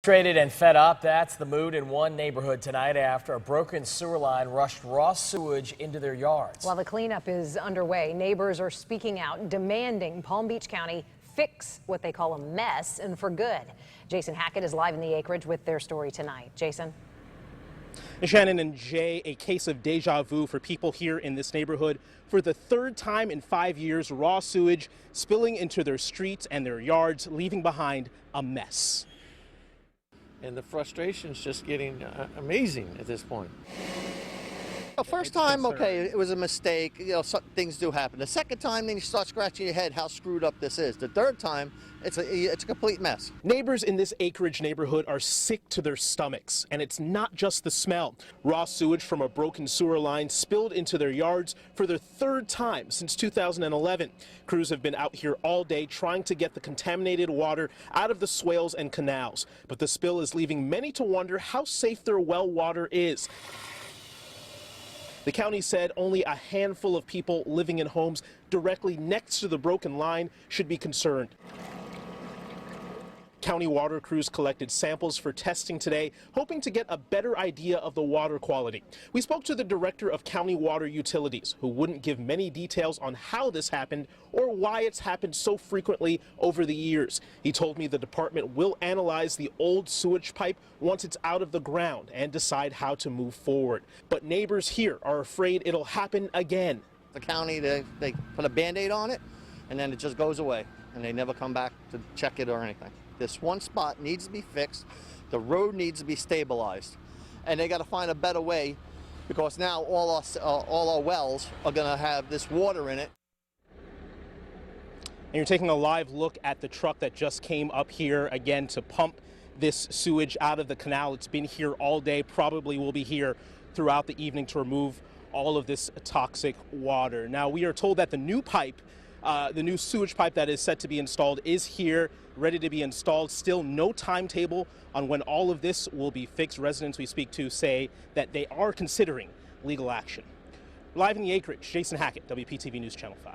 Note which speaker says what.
Speaker 1: Frustrated and fed up, that's the mood in one neighborhood tonight after a broken sewer line rushed raw sewage into their yards.
Speaker 2: While the cleanup is underway, neighbors are speaking out, demanding Palm Beach County fix what they call a mess, and for good. Jason Hackett is live in the Acreage with their story tonight. Jason?
Speaker 3: Shannon and Jay, a case of deja vu for people here in this neighborhood. For the third time in 5 years, raw sewage spilling into their streets and their yards, leaving behind a mess.
Speaker 4: And the frustration's just getting amazing at this point.
Speaker 5: The first time, okay, it was a mistake. You know, things do happen. The second time, then you start scratching your head how screwed up this is. The third time, it's a complete mess.
Speaker 3: Neighbors in this Acreage neighborhood are sick to their stomachs, and it's not just the smell. Raw sewage from a broken sewer line spilled into their yards for the third time since 2011. Crews have been out here all day trying to get the contaminated water out of the swales and canals, but the spill is leaving many to wonder how safe their well water is. The county said only a handful of people living in homes directly next to the broken line should be concerned. County water crews collected samples for testing today, hoping to get a better idea of the water quality. We spoke to the director of county water utilities, who wouldn't give many details on how this happened or why it's happened so frequently over the years. He told me the department will analyze the old sewage pipe once it's out of the ground and decide how to move forward. But neighbors here are afraid it'll happen again.
Speaker 5: The county, they put a Band-Aid on it, and then it just goes away, and they never come back to check it or anything. This one spot needs to be fixed. The road needs to be stabilized, and they got to find a better way, because now all our wells are going to have this water in it.
Speaker 3: And you're taking a live look at the truck that just came up here again to pump this sewage out of the canal. It's been here all day, probably will be here throughout the evening to remove all of this toxic water. Now, we are told that the new pipe, the new sewage pipe that is set to be installed is here, ready to be installed. Still no timetable on when all of this will be fixed. Residents we speak to say that they are considering legal action. Live in the Acreage, Jason Hackett, WPTV News Channel 5.